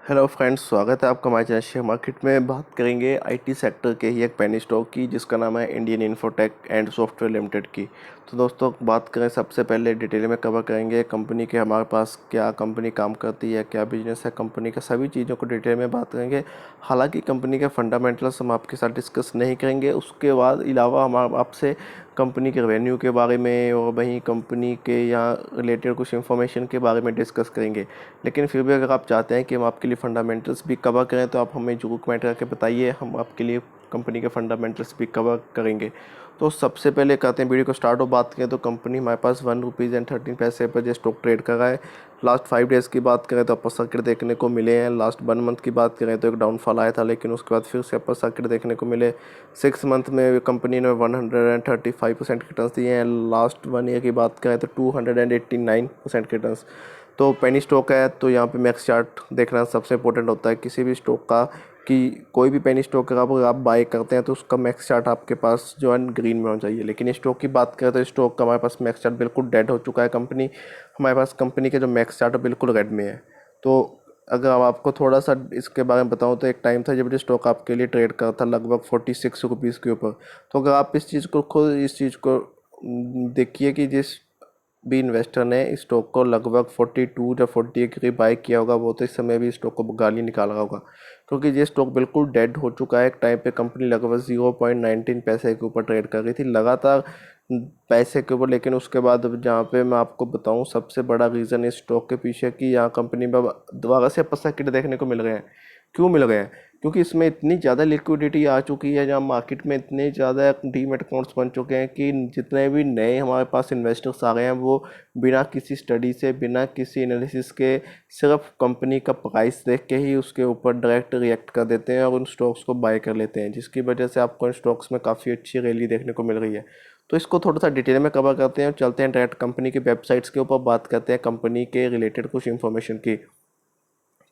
Hello friends, स्वागत है आपका हमारे चैनल शेयर मार्केट में। बात करेंगे आईटी सेक्टर के ही एक पेनी स्टॉक की जिसका नाम है Indian infotech and software limited की। तो दोस्तों, बात करें सबसे पहले डिटेल में कवर करेंगे कंपनी के, हमारे पास क्या कंपनी काम करती है, क्या बिजनेस है कंपनी का, सभी चीज़ों को डिटेल में बात करेंगे। हालांकि कंपनी के फंडामेंटल्स हम आपके साथ डिस्कस नहीं करेंगे, उसके बाद अलावा हम आपसे कंपनी के रेवेन्यू के बारे में और वहीं कंपनी के यहाँ रिलेटेड कुछ इन्फॉर्मेशन के बारे में डिस्कस करेंगे। लेकिन फिर भी अगर आप चाहते हैं कि हम आपके लिए फंडामेंटल्स भी कवर करें तो आप हमें जरूर कमेंट करके बताइए, हम आपके लिए कंपनी के फंडामेंटल्स भी कवर करेंगे। तो सबसे पहले कहते हैं वीडियो को स्टार्ट हो, बात करें तो कंपनी हमारे पास ₹1.13 पर जो स्टॉक ट्रेड कर रहा है। लास्ट 5 डेज़ की बात करें तो अपर सर्किट देखने को मिले हैं। लास्ट 1 मंथ की बात करें तो एक डाउनफॉल आया था, लेकिन उसके बाद फिर से अपर सर्किट देखने को मिले। 6 मंथ में कंपनी ने 135% रिटर्न्स दिए हैं। लास्ट 1 ईयर की बात करें तो 289% रिटर्न्स। तो पेनी स्टॉक है तो यहाँ पे मैक्स चार्ट देखना सबसे इंपॉर्टेंट होता है किसी भी स्टॉक का, कि कोई भी पेनी स्टॉक अगर आप बाय करते हैं तो उसका मैक्स चार्ट आपके पास जो है ग्रीन में होना चाहिए। लेकिन इस स्टॉक की बात करें तो स्टॉक का हमारे पास मैक्स चार्ट बिल्कुल डेड हो चुका है। कंपनी हमारे पास कंपनी के जो मैक्स चार्ट है बिल्कुल रेड में है। तो अगर अब आपको थोड़ा सा इसके बारे में बताऊं तो एक टाइम था जब ये स्टॉक आपके लिए ट्रेड करता था लगभग 46 रुपीज़ के ऊपर। तो अगर आप इस चीज़ को देखिए कि जिस भी इन्वेस्टर ने इस स्टॉक को लगभग 42 या 48 के करीब बाय किया होगा, वो तो इस समय भी स्टॉक को गाली निकाल रहा होगा, क्योंकि ये स्टॉक बिल्कुल डेड हो चुका है। एक टाइम पे कंपनी लगभग 0.19 पैसे के ऊपर ट्रेड कर रही थी लगातार पैसे के ऊपर। लेकिन उसके बाद अब जहाँ पे मैं आपको बताऊँ सबसे बड़ा रीज़न इस स्टॉक के पीछे कि यहाँ कंपनी में दोबारा से अपर सर्किट देखने को मिल रहे हैं। क्यों मिल गए हैं? क्योंकि इसमें इतनी ज़्यादा लिक्विडिटी आ चुकी है, जहाँ मार्केट में इतने ज़्यादा डीमैट अकाउंट्स बन चुके हैं कि जितने भी नए हमारे पास इन्वेस्टर्स आ गए हैं वो बिना किसी स्टडी से, बिना किसी एनालिसिस के, सिर्फ कंपनी का प्राइस देख के ही उसके ऊपर डायरेक्ट रिएक्ट कर देते हैं और उन स्टॉक्स को बाय कर लेते हैं, जिसकी वजह से आपको इन स्टॉक्स में काफ़ी अच्छी रैली देखने को मिल रही है। तो इसको थोड़ा सा डिटेल में कवर करते हैं और चलते हैं डायरेक्ट कंपनी की वेबसाइट्स के ऊपर, बात करते हैं कंपनी के रिलेटेड कुछ इन्फॉर्मेशन की।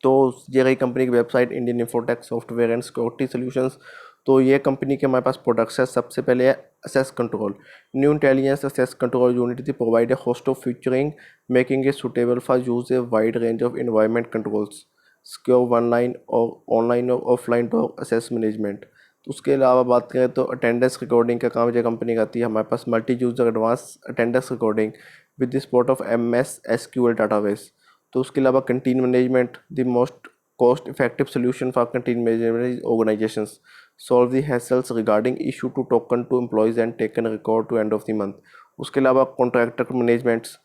तो ये रही कंपनी की website, Indian infotech software and security solutions. तो ये कंपनी के हमारे पास प्रोडक्ट्स है। सबसे पहले है access control, new intelligence access control unit थी provide a host of featuring making a suitable for use a wide range of environment controls, secure online और ऑफलाइन टू असेस मैनेजमेंट। तो उसके अलावा बात करें तो अटेंडेंस रिकॉर्डिंग का काम जो कंपनी करती है, हमारे पास multi user advance attendance recording with the support of MS SQL database. तो उसके अलावा canteen management, the most cost effective solution for canteen management organisations solve the hassles regarding issue to token to employees and taken record to end of the month. उसके अलावा contractor managements,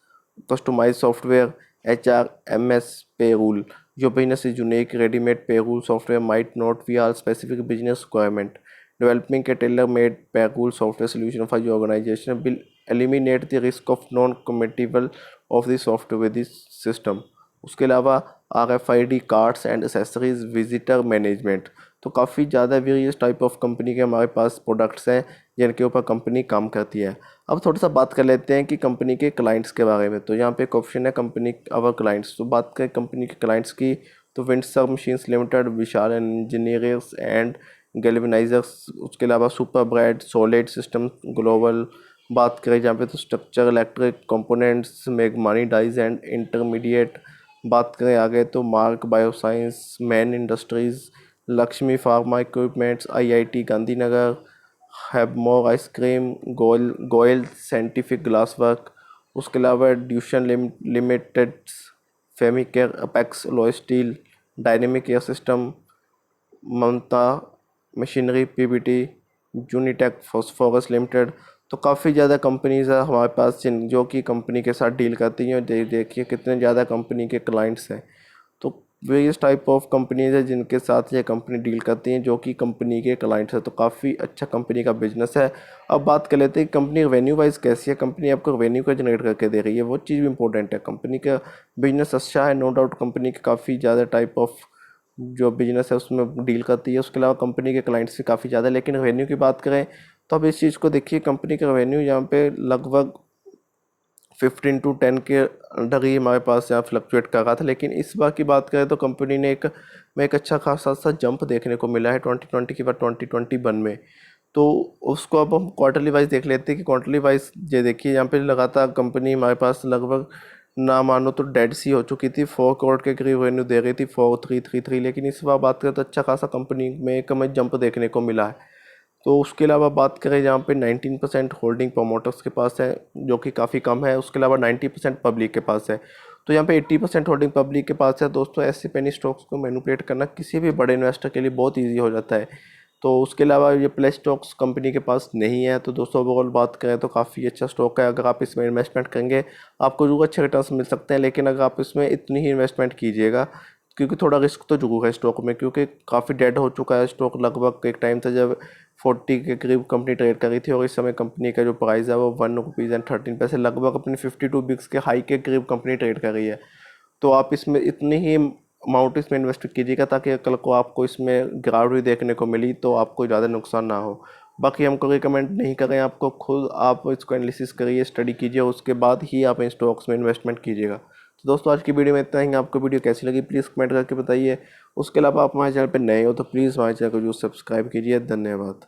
customise software, HRMS payroll, जो business is unique readymade payroll software might not be our specific business requirement, developing a tailor made payroll software solution for your organisation will eliminate the risk of non compatible of the software with this system. उसके अलावा RFID cards and accessories, visitor management. तो काफ़ी ज़्यादा various type of company के हमारे पास products हैं जिनके ऊपर कंपनी काम करती है। अब थोड़ा सा बात कर लेते हैं कि कंपनी के क्लाइंट्स के बारे में। तो यहाँ पे एक ऑप्शन है कंपनी अवर क्लाइंट्स। तो बात करें कंपनी के क्लाइंट्स की तो Windsor machines limited, Vishal engineers and galvanisers, उसके अलावा super bright solid system global. बात करें जहाँ पे तो स्ट्रक्चर इलेक्ट्रिक कंपोनेंट्स, मेगमानी डाइज एंड इंटरमीडिएट। बात करें आगे तो Mark bioscience, man industries, Lakshmi pharma equipments, IIT Gandhinagar, Havmor ice cream, Goyal scientific glass work. उसके अलावा ड्यूशन limited, Femicare, apex alloy steel, dynamic air system, Mamata machinery PVT, Unitech phosphorus limited. तो काफ़ी ज़्यादा कंपनीज है हमारे पास जिन जो कि कंपनी के साथ डील करती हैं। देखिए कितने ज़्यादा कंपनी के क्लाइंट्स हैं। तो वेरियस टाइप ऑफ कंपनीज है जिनके साथ ये कंपनी डील करती हैं जो कि कंपनी के क्लाइंट्स है। तो काफ़ी अच्छा कंपनी का बिजनेस है। अब बात कर लेते हैं कंपनी रेवेन्यू वाइज कैसी है, कंपनी आपको रेवेन्यू का जनरेट करके दे रही है, वो चीज़ भी इंपॉर्टेंट है। कंपनी का बिजनेस अच्छा है, नो डाउट। कंपनी के काफ़ी ज़्यादा टाइप ऑफ जो बिजनेस है उसमें डील करती है। उसके अलावा कंपनी के क्लाइंट्स से काफ़ी ज़्यादा। लेकिन रेवेन्यू की बात करें तो अब इस चीज़ को देखिए, कंपनी का रेवेन्यू यहाँ पे लगभग 15 to 10 के अंडर ही हमारे पास यहाँ फ्लक्चुएट कर रहा था। लेकिन इस बार की बात करें तो कंपनी ने एक अच्छा खासा सा जंप देखने को मिला है 2020 के बाद 2021 में। तो उसको अब हम क्वार्टरली वाइज देख लेते हैं कि क्वार्टरली वाइज ये देखिए यहाँ पे लगातार कंपनी हमारे पास लगभग ना मानो तो डेड सी हो चुकी थी, 4 करोड़ के करीब रेवेन्यू दे रही थी, 4333, लेकिन इस बार बात करें तो अच्छा खासा कंपनी में एक हमें जंप देखने को मिला है। तो उसके अलावा बात करें जहाँ पे 19% होल्डिंग प्रोमोटर्स के पास है, जो कि काफ़ी कम है। उसके अलावा 90% पब्लिक के पास है। तो यहाँ पे 80% होल्डिंग पब्लिक के पास है। दोस्तों, ऐसे पेनी स्टॉक्स को मैनिपुलेट करना किसी भी बड़े इन्वेस्टर के लिए बहुत ईजी हो जाता है। तो उसके अलावा ये प्ले स्टॉक्स कंपनी के पास नहीं है। तो दोस्तों, ओवरऑल बात करें तो काफ़ी अच्छा स्टॉक है। अगर आप इसमें इन्वेस्टमेंट करेंगे आपको जरूर अच्छे रिटर्न्स मिल सकते हैं, लेकिन अगर आप इसमें इतनी ही इन्वेस्टमेंट कीजिएगा, क्योंकि थोड़ा रिस्क तो जरूर है स्टॉक में, क्योंकि काफ़ी डेड हो चुका है स्टॉक। लगभग एक टाइम था जब 40 के करीब कंपनी ट्रेड कर रही थी, और इस समय कंपनी का जो प्राइस है वो ₹1.13 लगभग अपनी 52 बिक्स के हाई के करीब कंपनी ट्रेड कर रही है। तो आप इसमें इतनी ही अमाउंट इसमें इन्वेस्ट कीजिएगा, ताकि कल को आपको इसमें गिरावट भी देखने को मिली तो आपको ज़्यादा नुकसान ना हो। बाकी हमको रिकमेंड नहीं करें, आपको खुद आप इसको एनालिसिस करिए, स्टडी कीजिए, उसके बाद ही आप इन स्टॉक्स में इन्वेस्टमेंट कीजिएगा। तो दोस्तों, आज की वीडियो में इतना ही। आपको वीडियो कैसी लगी प्लीज़ कमेंट करके बताइए। उसके अलावा आप हमारे चैनल पर नए हो तो प्लीज़ हमारे चैनल को जो सब्सक्राइब कीजिए। धन्यवाद।